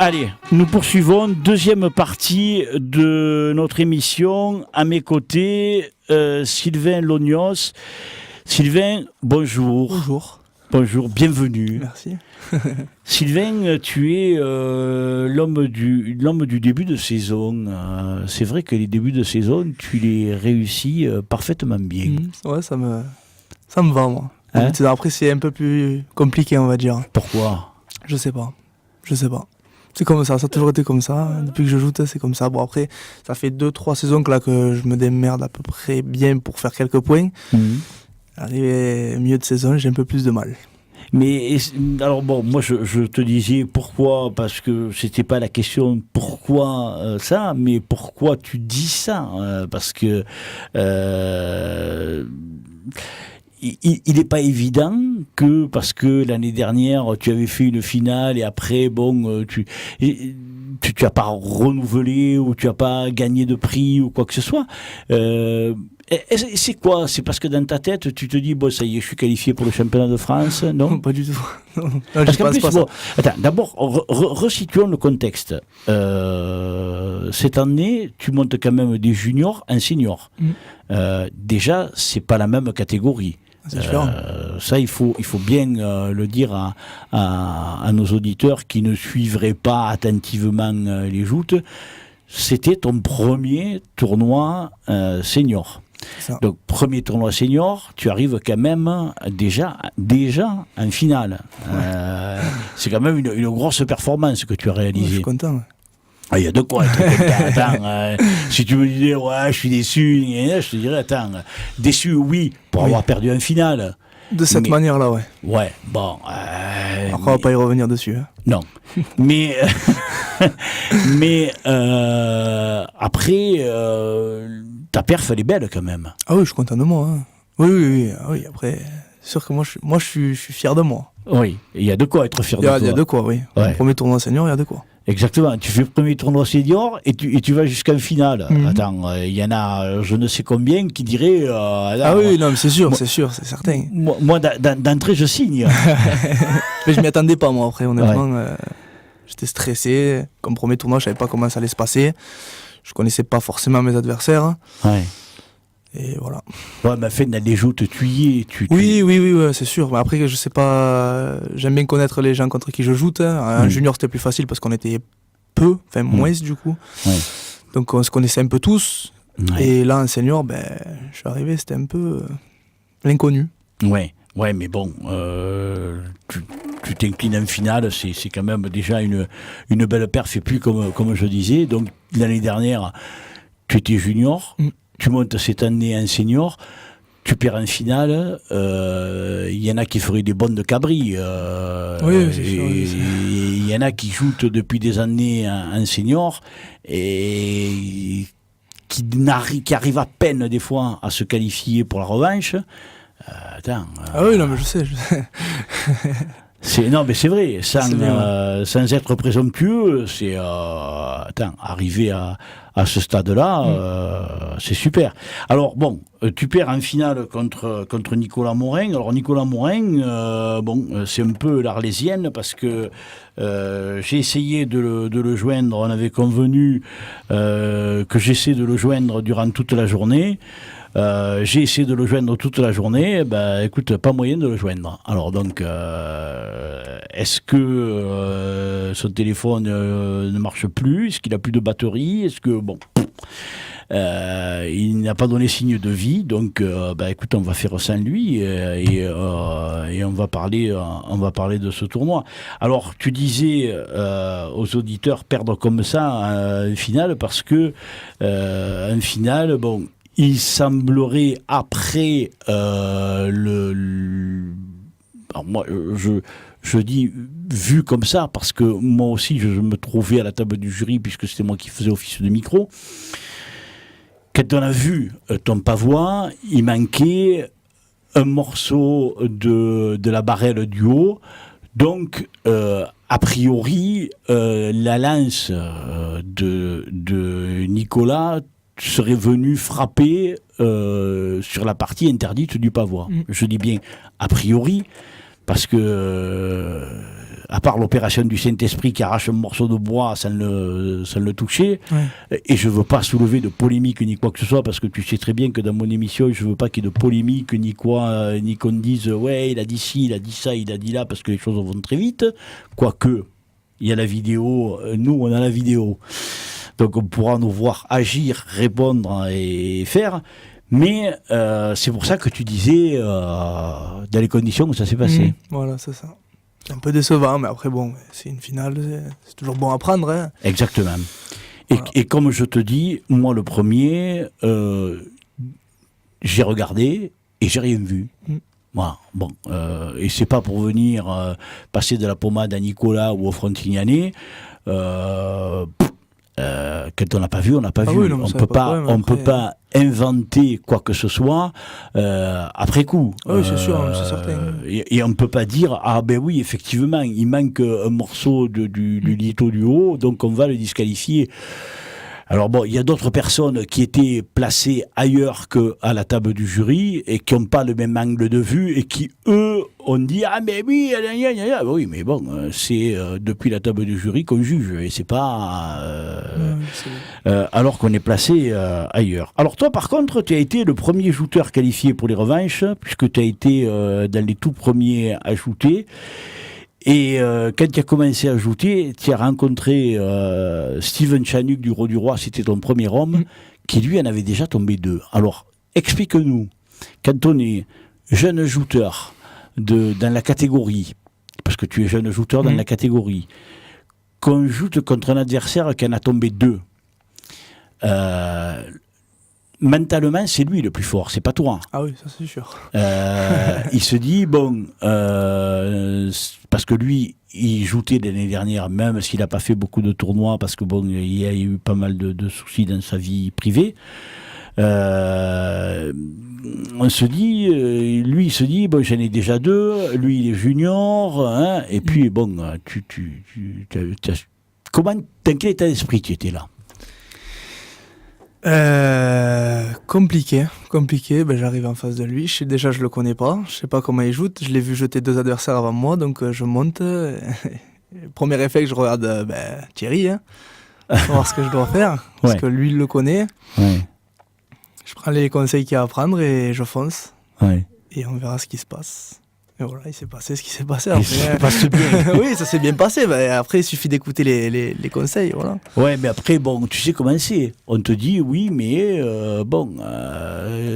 Allez, nous poursuivons. Deuxième partie de notre émission. À mes côtés, Sylvain Lognos. Sylvain, bonjour. Bonjour. Bonjour, bienvenue. Merci. Sylvain, tu es l'homme du début de saison. C'est vrai que les débuts de saison, tu les réussis parfaitement bien. Ouais, ça me va, moi. Hein? Après, c'est un peu plus compliqué, on va dire. Pourquoi ? Je sais pas. C'est comme ça a toujours été comme ça. Depuis que je joue, c'est comme ça. Bon, après, ça fait 2-3 saisons que je me démerde à peu près bien pour faire quelques points. Arrivé milieu de saison, j'ai un peu plus de mal. Mais alors bon, moi je te disais pourquoi, parce que c'était pas la question pourquoi ça, mais pourquoi tu dis ça, parce que il n'est pas évident que parce que l'année dernière tu avais fait une finale et après bon tu n'as pas renouvelé ou tu n'as pas gagné de prix ou quoi que ce soit. C'est quoi ? C'est parce que dans ta tête, tu te dis, bon, ça y est, je suis qualifié pour le championnat de France, non ? Non, pas du tout. Non, parce qu'en plus, pas bon, ça. attends, d'abord, resituons le contexte. Cette année, tu montes quand même des juniors en seniors. Déjà, c'est pas la même catégorie. C'est différent. Ça, il faut bien le dire à nos auditeurs qui ne suivraient pas attentivement les joutes. C'était ton premier tournoi senior. Donc, premier tournoi senior, tu arrives quand même déjà en finale. C'est quand même une grosse performance que tu as réalisée. Je suis content. Il y a de quoi être content. Attends, si tu me disais, ouais, je suis déçu, je te dirais, attends, déçu, oui, pour avoir perdu en finale. De cette manière-là, ouais. Ouais, bon. Après, on va pas y revenir dessus. Hein. Non. Mais après, ta perf, elle est belle quand même. Ah oui, je suis content de moi. Hein. Oui. Ah oui, après, c'est sûr que moi, je suis fier de moi. Oui, il y a de quoi être fier de toi. Il y a de quoi, oui. Ouais. Premier tournoi senior, il y a de quoi. Exactement, tu fais le premier tournoi senior et tu vas jusqu'en finale. Attends, il y en a je ne sais combien qui diraient... oui, non, mais c'est sûr, c'est certain. Moi d'entrée, je signe. Mais je m'y attendais pas, moi, après, honnêtement. J'étais stressé. Comme premier tournoi, je savais pas comment ça allait se passer. Je connaissais pas forcément mes adversaires. Ouais. Et voilà. Ouais, mais fait, dans les joutes, tu y es. Oui, c'est sûr. Mais après, je sais pas. J'aime bien connaître les gens contre qui je joue. En junior, c'était plus facile parce qu'on était peu, enfin moins du coup. Ouais. Donc on se connaissait un peu tous. Ouais. Et là, en senior, je suis arrivé, c'était un peu l'inconnu. Ouais, mais bon, tu t'inclines en finale, c'est quand même déjà une belle perf. Et puis, comme je disais, donc l'année dernière, tu étais junior. Tu montes cette année en senior, tu perds en finale, il y en a qui feraient des bonnes de cabri. Oui, c'est sûr. Il y en a qui jouent depuis des années en senior et qui arrivent à peine des fois à se qualifier pour la revanche. Ah oui, non, mais je sais. Non, mais c'est vrai, sans être présomptueux, c'est arriver à ce stade-là, c'est super. Alors bon, tu perds en finale contre Nicolas Morin. Alors Nicolas Morin, c'est un peu l'Arlésienne parce que j'ai essayé de le joindre. On avait convenu que j'essaie de le joindre durant toute la journée. J'ai essayé de le joindre toute la journée, écoute, pas moyen de le joindre. Alors donc, est-ce que son téléphone ne marche plus ? Est-ce qu'il a plus de batterie ? Est-ce que, il n'a pas donné signe de vie, donc écoute, on va faire sans lui et on va parler de ce tournoi. Alors tu disais aux auditeurs perdre comme ça en finale parce que en finale, il semblerait après alors moi je dis vu comme ça parce que moi aussi je me trouvais à la table du jury puisque c'était moi qui faisais office de micro. Quand on a vu ton pavois, il manquait un morceau de la barrelle du haut. Donc, a priori, la lance de Nicolas serait venu frapper sur la partie interdite du pavois. Je dis bien a priori, parce que à part l'opération du Saint-Esprit qui arrache un morceau de bois sans le toucher, et je veux pas soulever de polémique ni quoi que ce soit, parce que tu sais très bien que dans mon émission, je veux pas qu'il y ait de polémique ni quoi, ni qu'on dise ouais, il a dit ci, il a dit ça, il a dit là, parce que les choses vont très vite. Quoique, il y a la vidéo, nous on a la vidéo, donc on pourra nous voir agir, répondre et faire. Mais c'est pour ça que tu disais dans les conditions où ça s'est passé. Voilà, c'est ça. C'est un peu décevant, mais après, bon, c'est une finale, c'est toujours bon à prendre. Hein. Exactement. Et comme je te dis, moi, le premier, j'ai regardé et j'ai rien vu. Voilà. Bon, et c'est pas pour venir passer de la pommade à Nicolas ou au Frontignanais. Quand on n'a pas vu, on n'a pas vu. Oui, non, on peut pas inventer quoi que ce soit après coup. Oui, c'est sûr, c'est certain. Et on ne peut pas dire ah ben oui, effectivement, il manque un morceau du litho du haut, donc on va le disqualifier. Alors bon, il y a d'autres personnes qui étaient placées ailleurs qu'à la table du jury et qui n'ont pas le même angle de vue et qui, eux, ont dit « Ah mais oui, oui, mais bon, c'est depuis la table du jury qu'on juge et c'est pas... alors qu'on est placé ailleurs. » Alors toi, par contre, tu as été le premier joueur qualifié pour les revanches puisque tu as été dans les tout premiers à shooter. Et quand tu as commencé à jouer, tu as rencontré Steven Chanuk du Roi, c'était ton premier homme, qui lui en avait déjà tombé 2. Alors, explique-nous, quand on est jeune joueur dans la catégorie, parce que tu es jeune joueur dans la catégorie, qu'on joue contre un adversaire qui en a tombé 2, mentalement, c'est lui le plus fort, c'est pas toi. Ah oui, ça c'est sûr. Il se dit, bon, parce que lui, il jouait l'année dernière, même s'il n'a pas fait beaucoup de tournois, parce que bon, il y a eu pas mal de soucis dans sa vie privée. On se dit, lui, il se dit, bon, j'en ai déjà 2, lui, il est junior, hein, et puis, bon, comment, dans quel état d'esprit tu étais là? Compliqué. Ben, j'arrive en face de lui. Je le connais pas. Je sais pas comment il joue. Je l'ai vu jeter 2 adversaires avant moi, donc je monte. Premier réflexe, je regarde Thierry, hein, pour voir ce que je dois faire, parce que lui, il le connaît. Ouais. Je prends les conseils qu'il y a à prendre et je fonce. Ouais. Et on verra ce qui se passe. Et voilà, il s'est passé ce qui s'est passé. Après, ça passe bien. Oui, ça s'est bien passé. Bah, après, il suffit d'écouter les conseils. Voilà. Ouais, mais après, bon, tu sais comment c'est. On te dit, oui, mais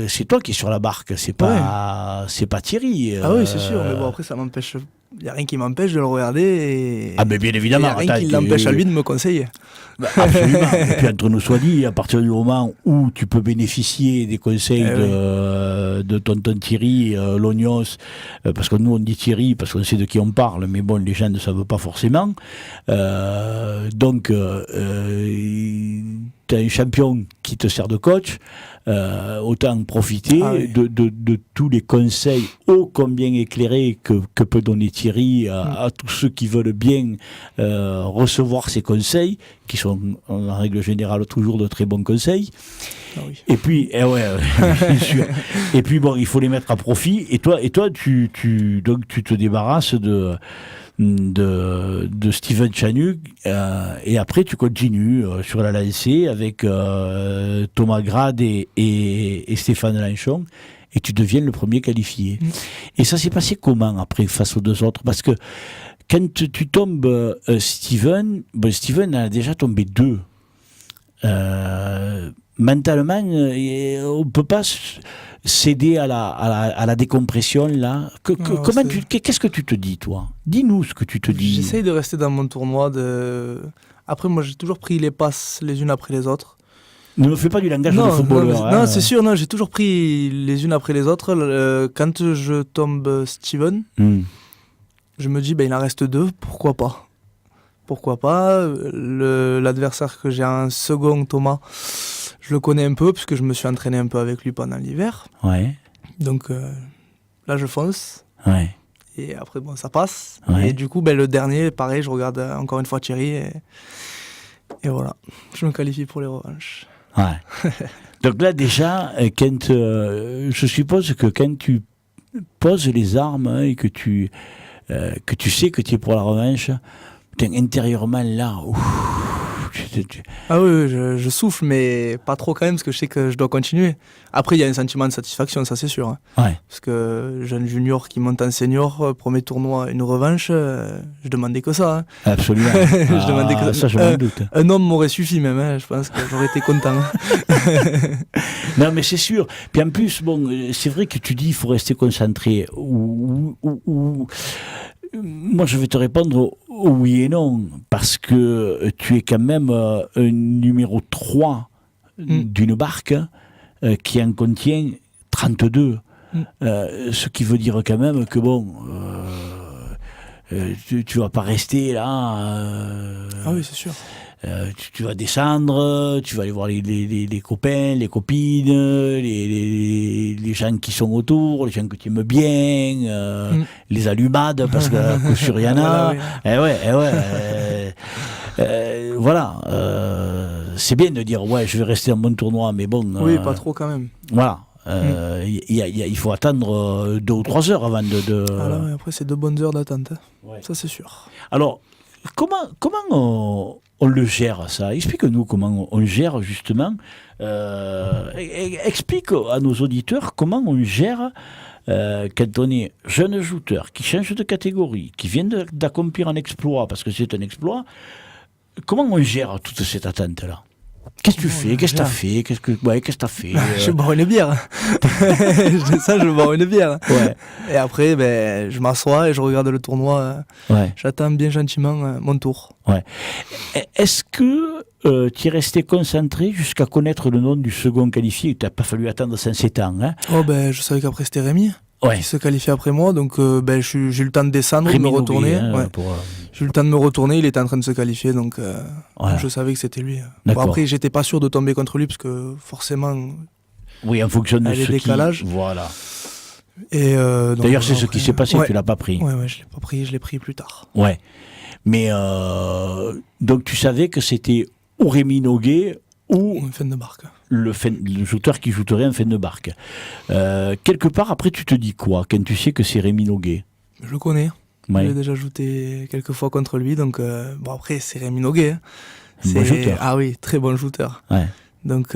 c'est toi qui es sur la barque. C'est pas Thierry. Ah oui, c'est sûr. Mais bon, après, ça m'empêche. Il n'y a rien qui m'empêche de le regarder. Et... Ah, mais bien évidemment. Il n'y a rien qui l'empêche à lui de me conseiller. Bah, absolument. Et puis, entre nous soit dit, à partir du moment où tu peux bénéficier des conseils de tonton Thierry, Lognos, parce que nous, on dit Thierry, parce qu'on sait de qui on parle, mais bon, les gens ne savent pas forcément. Donc, tu as un champion qui te sert de coach, autant profiter de tous les conseils ô combien éclairés que peut donner Thierry à tous ceux qui veulent bien recevoir ces conseils, qui sont en règle générale toujours de très bons conseils. Ah oui. Et puis, bien sûr. Et puis bon, il faut les mettre à profit. Et toi, tu te débarrasses de Steven Chanuk et après tu continues sur la lancée avec Thomas Grade et Stéphane Lanchon et tu deviens le premier qualifié. Et ça s'est passé comment après face aux 2 autres? Parce que quand tu tombes Steven a déjà tombé 2. Mentalement, on ne peut pas céder à la décompression là. Qu'est-ce que tu te dis, toi? Dis-nous ce que tu te dis. J'essaye de rester dans mon tournoi. Après, moi, j'ai toujours pris les passes les unes après les autres. Ne me fais pas du langage de footballeur. Non, c'est sûr, j'ai toujours pris les unes après les autres. Quand je tombe Steven, je me dis, il en reste 2, pourquoi pas? L'adversaire que j'ai en second, Thomas, je le connais un peu, parce que je me suis entraîné un peu avec lui pendant l'hiver. Ouais. Donc là, je fonce. Ouais. Et après, ça passe. Ouais. Et du coup, le dernier, pareil, je regarde encore une fois Thierry. Et voilà, je me qualifie pour les revanches. Ouais. Donc là, déjà, je suppose que quand tu poses les armes et que tu sais que tu es pour la revanche, intérieurement là, Ah oui, je souffle, mais pas trop quand même, parce que je sais que je dois continuer. Après, il y a un sentiment de satisfaction, ça c'est sûr. Hein. Ouais. Parce que jeune junior qui monte en senior, premier tournoi, une revanche, je demandais que ça. Hein. Absolument. Je demandais que ça, je m'en doute. Un homme m'aurait suffi même, hein. Je pense que j'aurais été content. Non, mais c'est sûr. Puis en plus, bon, c'est vrai que tu dis qu'il faut rester concentré. Moi, je vais te répondre oui et non, parce que tu es quand même un numéro 3 d'une barque qui en contient 32. Ce qui veut dire quand même que bon, tu vas pas rester là. Ah oui, c'est sûr. Tu vas descendre, tu vas aller voir les copains, les copines, les gens qui sont autour, les gens que tu aimes bien, les allumades, parce que sur il y en a. Voilà. C'est bien de dire, ouais, je vais rester en bon tournoi, mais bon. Oui, pas trop quand même. Voilà. Il faut attendre 2 ou 3 heures avant de... Ah là, ouais, après, c'est 2 bonnes heures d'attente. Hein. Ouais. Ça, c'est sûr. Alors, comment on le gère, ça? Explique-nous comment on gère, justement. Explique à nos auditeurs comment on gère quand on est jeune joueur, qui change de catégorie, qui vient d'accomplir un exploit, parce que c'est un exploit. Comment on gère toute cette attente-là? Qu'est-ce que tu fais? Qu'est-ce que tu as fait? Qu'est-ce que tu as fait? Je bois une bière. Je bois une bière. Ouais. Et après, je m'assois et je regarde le tournoi. Ouais. J'attends bien gentiment mon tour. Ouais. Est-ce que tu es resté concentré jusqu'à connaître le nom du second qualifié? Tu n'as pas fallu attendre 107 ans. Hein? Oh, je savais qu'après c'était Rémi. Ouais. Qui se qualifiait après moi, donc j'ai eu le temps de descendre, de me retourner. Hein, j'ai eu le temps de me retourner, il était en train de se qualifier, donc voilà. je savais que c'était lui. Bon, après, j'étais pas sûr de tomber contre lui, parce que forcément, oui, en fonction de ce décalage. Voilà. D'ailleurs, c'est ce qui s'est passé, tu l'as pas pris. Ouais, je l'ai pas pris, je l'ai pris plus tard. Ouais. Mais donc tu savais que c'était ou Rémi Noguet ou une fin de barque. Le joueur qui jouerait en fin de barque. Quelque part, après, tu te dis quoi quand tu sais que c'est Rémi Noguet? Je le connais. Ouais. J'ai déjà joué quelques fois contre lui. Donc, bon, après, c'est Rémi Noguet. Hein. Bon shooter. Ah oui, très bon shooter. Ouais. Donc,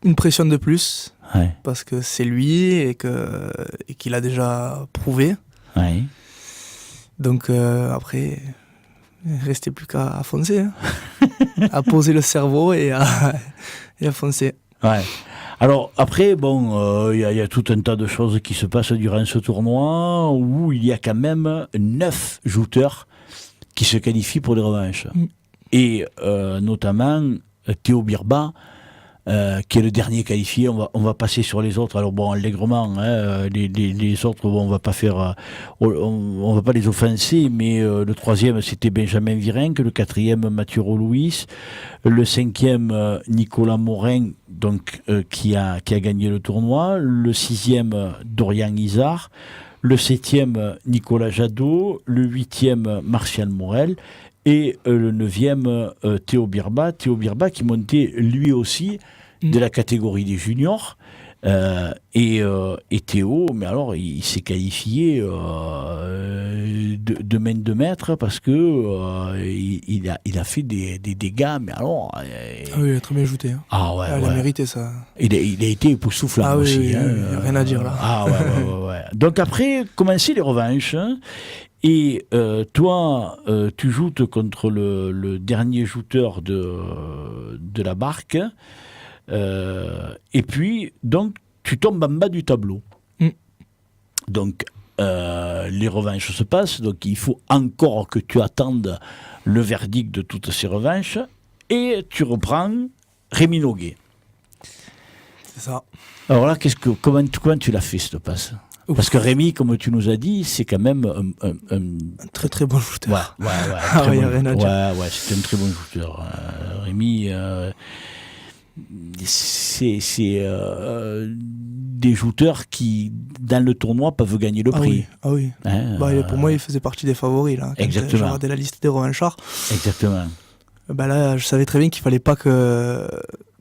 une pression de plus. Ouais. Parce que c'est lui et qu'il a déjà prouvé. Ouais. Donc, après... Il ne restait plus qu'à foncer, hein. À poser le cerveau et à foncer. Ouais. Alors après, bon, y a tout un tas de choses qui se passent durant ce tournoi où il y a quand même 9 joueurs qui se qualifient pour les revanches. Et notamment Théo Birba, qui est le dernier qualifié. On va passer sur les autres. Alors bon, allègrement, hein, les autres, bon, on va pas faire, on va pas les offenser, mais le 3e c'était Benjamin Virenque, le 4e Mathieu Louis, le 5e Nicolas Morin, donc qui a gagné le tournoi, le 6e Dorian Isard, le 7e Nicolas Jadot, le 8e Martial Morel. Et le 9e, Théo Birba qui montait lui aussi de la catégorie des juniors. Et Théo, mais alors il s'est qualifié de main de maître parce que il a fait des dégâts, mais alors... Ah oui, il a très bien joué. Hein. Ah ouais, il a mérité ça. Il a été époustouflant aussi. Oui, hein, il n'y a rien à dire là. Ah ouais. Donc après, commencer les revanches. Hein, et toi, tu joues contre le dernier joueur de la barque. Et puis, donc, tu tombes en bas du tableau. Donc, les revanches se passent. Donc, il faut encore que tu attendes le verdict de toutes ces revanches. Et tu reprends Rémi Noguet. C'est ça. Alors là, comment tu l'as fait, cette passe? Parce que Rémi, comme tu nous as dit, c'est quand même un très très bon shooter. Ouais. Il n'y a rien à dire. Ouais, c'est un très bon shooter. Rémi, c'est des shooters qui, dans le tournoi, peuvent gagner le prix. Ah oui. Hein, pour moi, il faisait partie des favoris. Là, exactement. J'ai regardé la liste des revanchards. Exactement. Là, je savais très bien qu'il ne fallait pas que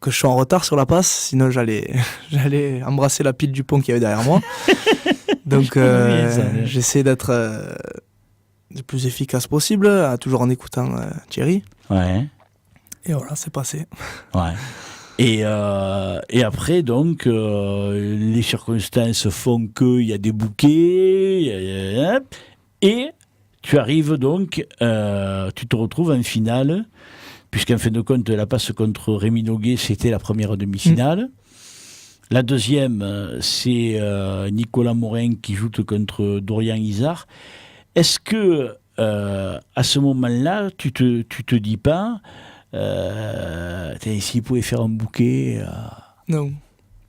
que je suis en retard sur la passe, sinon j'allais embrasser la pile du pont qu'il y avait derrière moi. Donc j'essaie d'être le plus efficace possible, toujours en écoutant Thierry. Ouais. Et voilà, c'est passé. Ouais. Et après, donc, les circonstances font qu'il y a des bouquets, et tu arrives donc, tu te retrouves en finale, puisqu'en fin de compte, la passe contre Rémi Noguet, c'était la première demi-finale. La deuxième, c'est Nicolas Morin qui joue contre Dorian Izard. Est-ce que, à ce moment-là, tu te dis pas, s'il pouvait faire un bouquet... Non,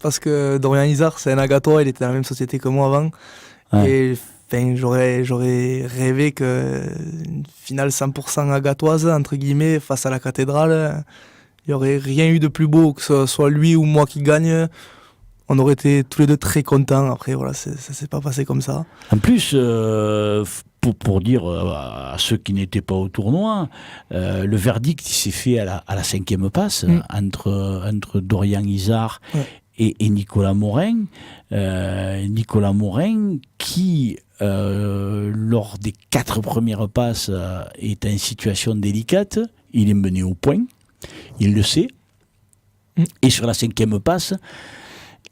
parce que Dorian Izard, c'est un Agatois, il était dans la même société que moi avant. Ouais. Et j'aurais rêvé qu'une finale 100% agatoise, entre guillemets, face à la cathédrale, il n'y aurait rien eu de plus beau, que ce soit lui ou moi qui gagne. On aurait été tous les deux très contents. Après, voilà, ça ne s'est pas passé comme ça. En plus, pour dire à ceux qui n'étaient pas au tournoi, le verdict s'est fait à la cinquième passe entre Dorian Izard et Nicolas Morin. Nicolas Morin qui, lors des 4 premières passes, est en situation délicate. Il est mené au point. Il le sait. Et sur la cinquième passe,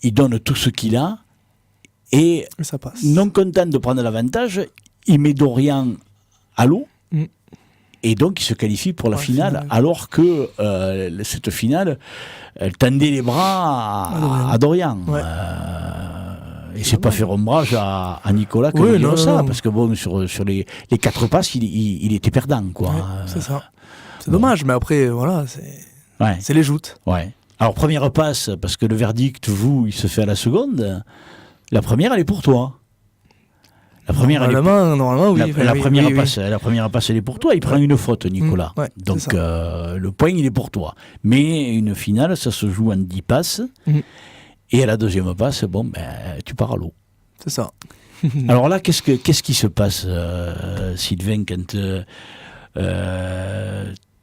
il donne tout ce qu'il a. Et ça passe. Non content de prendre l'avantage, il met Dorian à l'eau. Et donc, il se qualifie pour la finale, alors que cette finale, elle tendait les bras à Dorian. Ouais. Et c'est pas faire ombrage à Nicolas que de dire ça, parce que bon, sur les 4 passes, il était perdant, quoi. Ouais, c'est ça. C'est dommage, mais après, voilà, c'est les joutes. Ouais. Alors, première passe, parce que le verdict, il se fait à la seconde. La première, elle est pour toi. La première, normalement, oui. La première passe, elle est pour toi. Il prend une faute, Nicolas. Donc, le point, il est pour toi. Mais une finale, ça se joue en 10 passes. Et à la deuxième passe, tu pars à l'eau. C'est ça. Alors là, qu'est-ce qui se passe, Sylvain, quand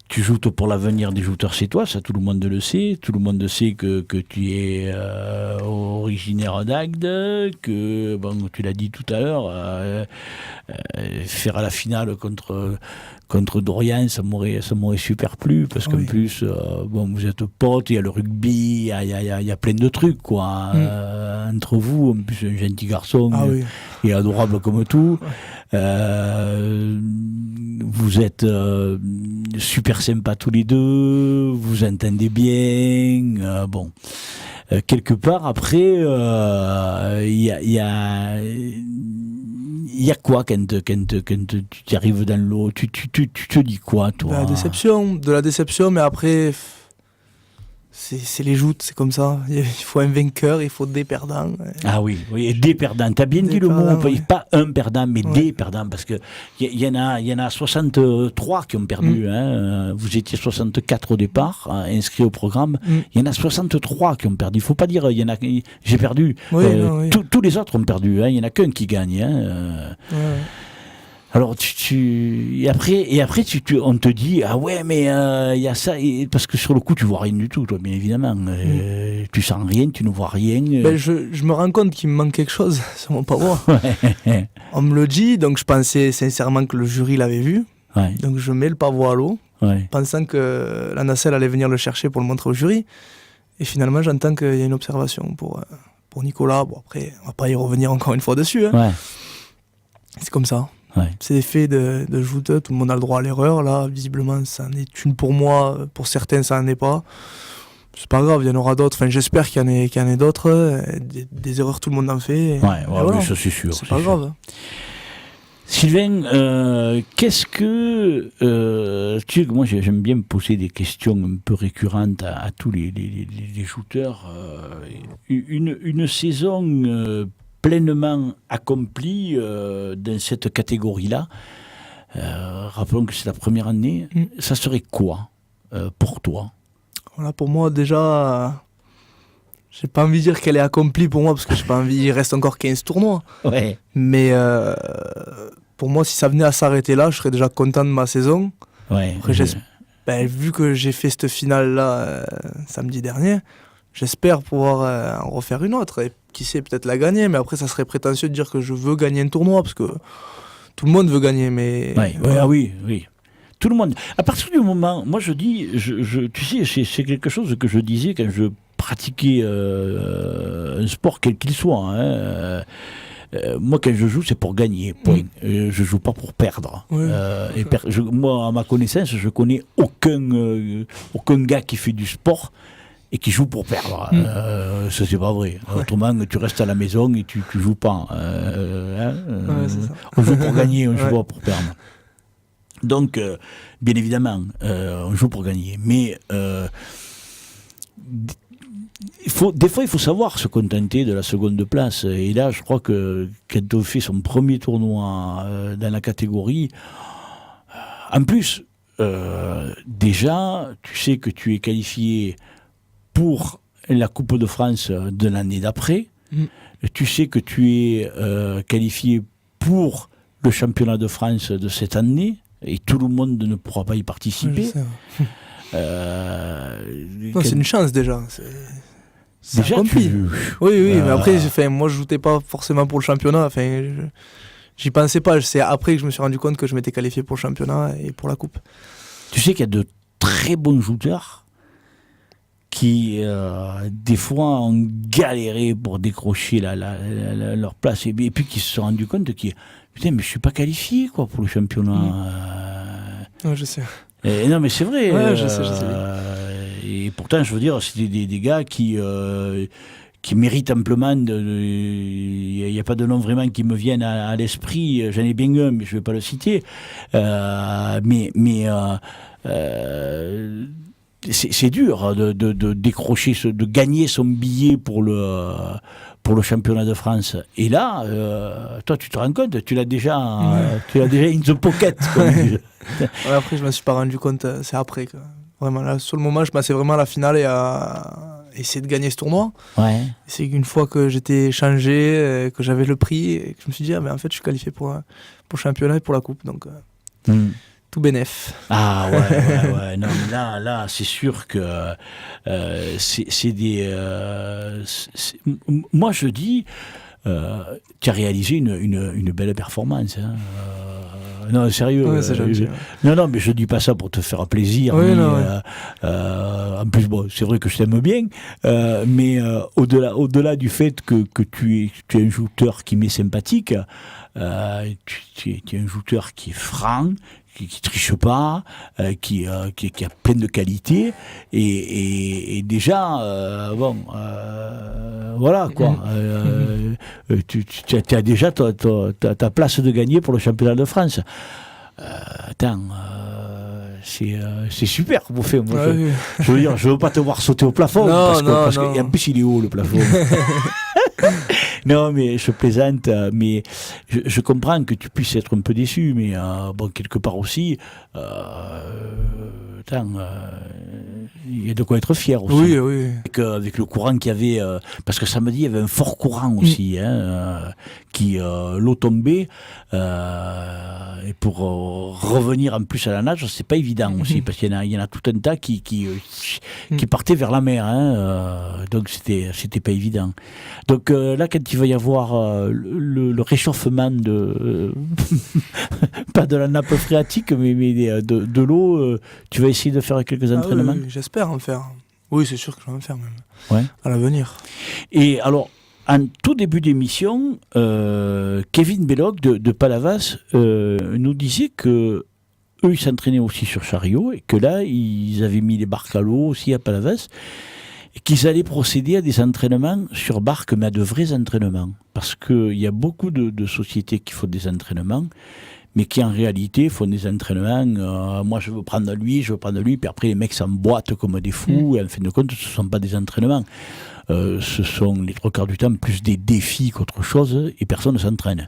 tu joues pour l'avenir des jouteurs chez toi? Ça, tout le monde le sait. Tout le monde sait que tu es originaire d'Agde, que, tu l'as dit tout à l'heure, faire à la finale contre Dorian, ça m'aurait super plu, parce qu'en plus, vous êtes potes, il y a le rugby, il y a plein de trucs, quoi. Entre vous, en plus, un gentil garçon, il est adorable comme tout. Vous êtes super sympas tous les deux, vous entendez bien, quelque part après il y a quoi quand tu arrives dans l'eau, tu te dis quoi, toi? De la déception, mais après c'est les joutes, c'est comme ça. Il faut un vainqueur, il faut des perdants. Ah oui, et des perdants. T'as bien dit le mot, pas un perdant, mais des perdants, parce que il y en a 63 qui ont perdu. Vous étiez 64 au départ, inscrits au programme. Il y en a 63 qui ont perdu. Il faut pas dire j'ai perdu. Tous les autres ont perdu. Il y en a qu'un qui gagne. Alors et après on te dit mais il y a ça, parce que sur le coup tu vois rien du tout, toi, bien évidemment. Tu sens rien, tu ne vois rien. Je me rends compte qu'il me manque quelque chose sur mon pavois. On me le dit, donc je pensais sincèrement que le jury l'avait vu. Donc je mets le pavois à l'eau, pensant que la nacelle allait venir le chercher pour le montrer au jury. Et finalement j'entends qu'il y a une observation pour Nicolas. Bon, après on va pas y revenir encore une fois dessus. C'est comme ça. C'est des faits de joute, tout le monde a le droit à l'erreur. Là, visiblement, ça en est une pour moi, pour certains, ça n'en est pas. C'est pas grave, il y en aura d'autres. Enfin, j'espère qu'il y en ait d'autres. Des erreurs, tout le monde en fait. Oui, ça c'est sûr. C'est pas grave. Sylvain, qu'est-ce que... tu sais que moi, j'aime bien me poser des questions un peu récurrentes à tous les jouteurs. Une saison... pleinement accompli dans cette catégorie-là. Rappelons que c'est la première année. Ça serait quoi pour toi? Voilà, pour moi, déjà, j'ai pas envie de dire qu'elle est accomplie pour moi, parce que j'ai pas envie, il reste encore 15 tournois. Mais pour moi, si ça venait à s'arrêter là, je serais déjà content de ma saison. Après, vu que j'ai fait cette finale-là samedi dernier, j'espère pouvoir en refaire une autre. Et qui sait, peut-être la gagner. Mais après, ça serait prétentieux de dire que je veux gagner un tournoi, parce que tout le monde veut gagner. Mais oui. Tout le monde. À partir du moment, moi je dis, tu sais, c'est quelque chose que je disais quand je pratiquais un sport quel qu'il soit. Hein. Moi, quand je joue, c'est pour gagner. Point. Je joue pas pour perdre. Moi, à ma connaissance, je connais aucun gars qui fait du sport et qui joue pour perdre. Ça, c'est pas vrai. Autrement, tu restes à la maison et tu joues pas. On joue pour gagner, on joue pas pour perdre. Donc, bien évidemment, on joue pour gagner. Mais des fois, il faut savoir se contenter de la seconde place. Et là, je crois que quand on fait son premier tournoi dans la catégorie, en plus, déjà, tu sais que tu es qualifié pour la Coupe de France de l'année d'après. Tu sais que tu es qualifié pour le championnat de France de cette année. Et tout le monde ne pourra pas y participer. C'est une chance déjà. Déjà, Oui, mais après, moi je jouais pas forcément pour le championnat. J'y pensais pas. C'est après que je me suis rendu compte que je m'étais qualifié pour le championnat et pour la coupe. Tu sais qu'il y a de très bons joueurs qui, des fois, ont galéré pour décrocher leur place et puis qui se sont rendus compte que putain, mais je suis pas qualifié pour le championnat. Je sais. Non, mais c'est vrai. Je sais. Et pourtant, je veux dire, c'est des gars qui méritent amplement. Il n'y a pas de nom vraiment qui me viennent à l'esprit. J'en ai bien un, mais je ne vais pas le citer. C'est dur de décrocher, de gagner son billet pour le championnat de France. Et là, toi, tu te rends compte, tu l'as déjà in the pocket. Après, je me suis pas rendu compte, c'est après. Vraiment, là, sur le moment, je passais vraiment à la finale et à essayer de gagner ce tournoi. C'est qu'une fois que j'étais changé, que j'avais le prix, et que je me suis dit, en fait, je suis qualifié pour le championnat et pour la coupe. Donc, tout bénef. Ah ouais. Non, mais là, c'est sûr que c'est des. Moi, je dis, tu as réalisé une belle performance. Hein. Non, sérieux. Ouais, c'est gentil. Non, mais je dis pas ça pour te faire plaisir. Oui, en plus, bon, c'est vrai que je t'aime bien, mais au-delà du fait que tu es un joueur qui m'est sympathique, tu es un joueur qui est franc, qui triche pas, qui a plein de qualités et déjà voilà quoi. Tu as déjà ta place de gagner pour le championnat de France. C'est super vous faites. Moi, je veux dire, je veux pas te voir sauter au plafond parce que et en plus il est haut le plafond. Non, mais je plaisante, mais je comprends que tu puisses être un peu déçu, mais bon, quelque part aussi, il y a de quoi être fier aussi. Oui. Avec le courant qu'il y avait, parce que samedi, il y avait un fort courant aussi, qui l'eau tombait, et pour revenir en plus à la nage, c'est pas évident aussi, parce qu'il y en a tout un tas qui partaient vers la mer, donc c'était pas évident. Donc là, quand il va y avoir le réchauffement pas de la nappe phréatique, mais de l'eau, tu vas essayer de faire quelques entraînements. Oui, j'espère en faire. Oui, c'est sûr que je vais en faire même. À l'avenir. Et alors, en tout début d'émission, Kevin Belloc de Palavas nous disait que eux, ils s'entraînaient aussi sur chariot et que là, ils avaient mis les barques à l'eau aussi à Palavas et qu'ils allaient procéder à des entraînements sur barque, mais à de vrais entraînements. Parce qu'il y a beaucoup de sociétés qui font des entraînements, mais qui en réalité font des entraînements, moi je veux prendre lui, puis après les mecs s'emboîtent comme des fous, et en fin de compte, ce ne sont pas des entraînements. Ce sont les trois quarts du temps plus des défis qu'autre chose, et personne ne s'entraîne.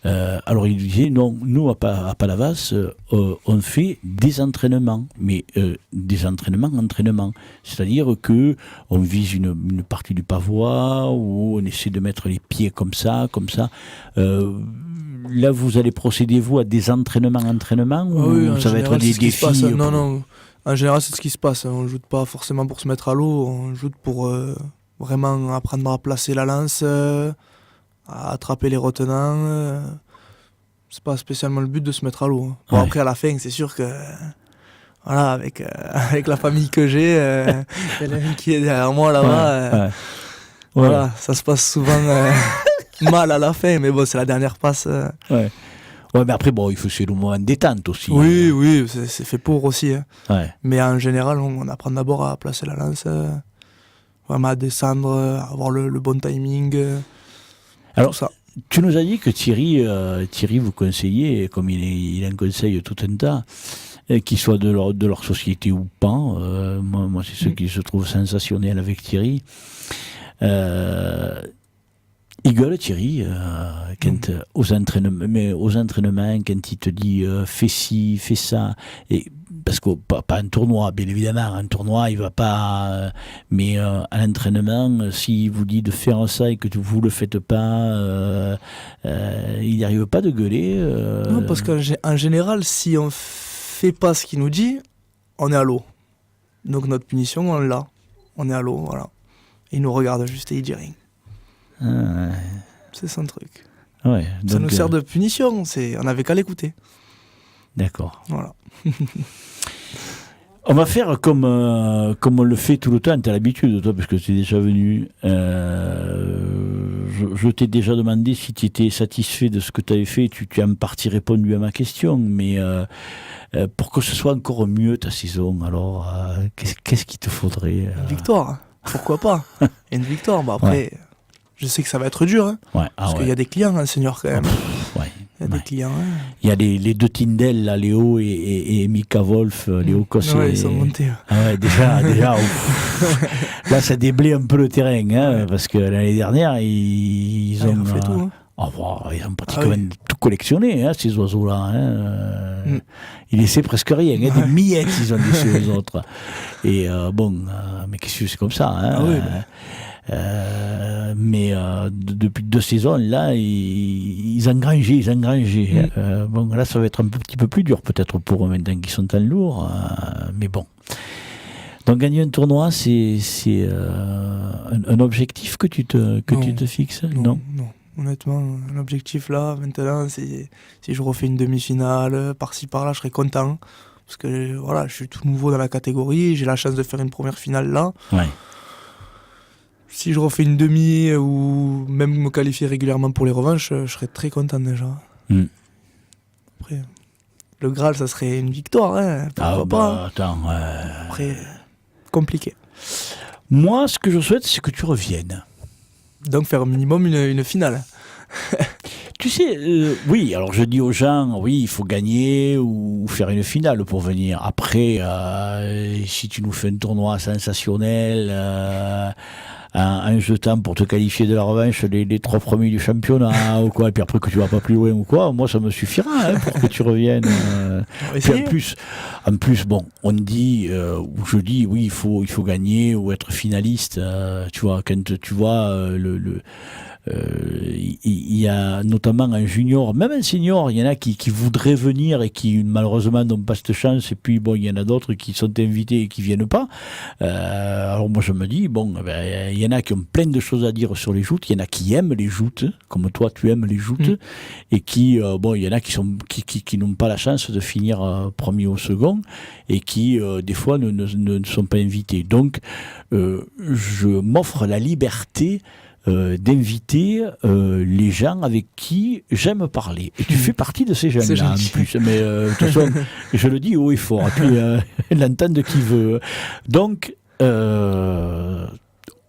Alors il disait, non, nous à Palavas, on fait des entraînements, mais des entraînements. C'est-à-dire que on vise une partie du pavois, ou on essaie de mettre les pieds comme ça. Là, vous allez procéder, vous, à des entraînements, oui, ou ça va être des défis? Non. En général, c'est ce qui se passe. On joue pas forcément pour se mettre à l'eau, on joue pour vraiment apprendre à placer la lance, à attraper les retenants. C'est pas spécialement le but de se mettre à l'eau. Bon, après, à la fin, c'est sûr que voilà, avec la famille que j'ai, il y en a une qui est derrière moi là-bas. Voilà, ça se passe souvent mal à la fin, mais bon, c'est la dernière passe. Ouais, mais après, bon, il faut c'est le moment de détente aussi. Oui, c'est fait pour aussi. Hein. Ouais. Mais en général, on apprend d'abord à placer la lance, vraiment à descendre, à avoir le bon timing. Alors, ça. Tu nous as dit que Thierry vous conseillait, comme il en conseille tout un tas, qu'ils soient de leur société ou pas. Moi c'est ce qui se trouve sensationnel avec Thierry. Il gueule Thierry quand aux entraînements, quand il te dit fais ci, fais ça, et parce que pas un tournoi, bien évidemment, un tournoi il va pas, mais à l'entraînement, s'il vous dit de faire ça et que vous le faites pas, il n'y arrive pas de gueuler. Non, parce qu'en général, si on fait pas ce qu'il nous dit, on est à l'eau. Donc notre punition, on l'a. On est à l'eau, voilà. Il nous regarde juste et il dit rien. C'est son truc. Ouais, donc, ça nous sert de punition, on n'avait qu'à l'écouter. D'accord. Voilà. On va faire comme on le fait tout le temps, tu as l'habitude, toi, parce que tu es déjà venu. Je t'ai déjà demandé si tu étais satisfait de ce que tu avais fait, tu as en partie répondu à ma question, mais pour que ce soit encore mieux ta saison, alors qu'est-ce qu'il te faudrait Une victoire, pourquoi pas. Une victoire, après... Je sais que ça va être dur, hein, parce qu'il y a des clients, hein, senior, quand même. Il y a des clients. Hein. Il y a les deux Tyndall, là, Léo et Mika Wolf, Léo Cossé. Ouais, ils sont montés. Déjà. Là, ça déblaye un peu le terrain, hein, parce que l'année dernière, ils ont fait tout. Hein. Ils ont pratiquement tout collectionné, hein, ces oiseaux-là. Hein. Ils laissaient presque rien, hein, des miettes, ils ont laissé aux autres. Et mais qu'est-ce que c'est comme ça, hein, mais depuis 2 saisons là ils engrangeaient là ça va être un petit peu plus dur peut-être pour eux maintenant qu'ils sont en lourd, mais bon, donc gagner un tournoi c'est un objectif que tu te fixes? Non, honnêtement, un objectif là maintenant, c'est si je refais une demi-finale par-ci par-là, je serais content parce que voilà, je suis tout nouveau dans la catégorie, j'ai la chance de faire une première finale là. Si je refais une demi ou même me qualifier régulièrement pour les revanches, je serais très content déjà. Après, le Graal, ça serait une victoire, hein, pourquoi pas. Attends, après, compliqué. Moi, ce que je souhaite, c'est que tu reviennes. Donc faire au minimum une finale. Tu sais, oui, alors je dis aux gens, oui, il faut gagner ou faire une finale pour venir. Après, si tu nous fais un tournoi sensationnel... un jetant pour te qualifier de la revanche les 3 premiers du championnat ou quoi, et puis après que tu vas pas plus loin ou quoi, moi ça me suffira, hein, pour que tu reviennes. Puis en plus, bon, on dit, ou je dis, oui, il faut gagner ou être finaliste, tu vois, quand tu vois il y a notamment un junior, même un senior, il y en a qui voudraient venir et qui malheureusement n'ont pas cette chance, et puis bon, il y en a d'autres qui sont invités et qui viennent pas. Alors moi je me dis, bon, il y en a qui ont plein de choses à dire sur les joutes, il y en a qui aiment les joutes, comme toi tu aimes les joutes, et qui, bon, il y en a qui n'ont pas la chance de finir premier ou second, et qui des fois ne sont pas invités. Donc je m'offre la liberté d'inviter les gens avec qui j'aime parler. Et tu fais partie de ces gens-là, en plus. Mais de toute façon, je le dis haut et fort. Et puis, l'entendre qui veut. Donc,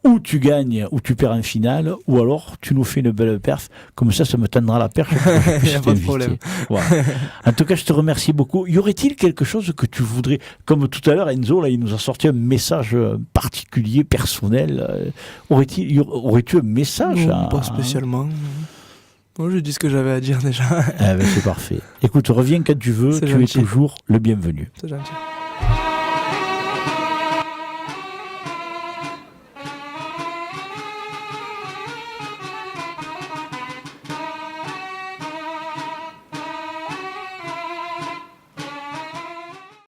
ou tu gagnes, ou tu perds en finale, ou alors tu nous fais une belle perf. Comme ça me tendra la perche. Il n'y a pas de problème. Voilà. En tout cas, je te remercie beaucoup. Y aurait-il quelque chose que tu voudrais, comme tout à l'heure, Enzo, là, il nous a sorti un message particulier, personnel. Aurais-tu un message? Non, pas spécialement. Bon, je dis ce que j'avais à dire déjà. C'est parfait. Écoute, reviens quand tu veux. Tu es toujours le bienvenu. C'est gentil.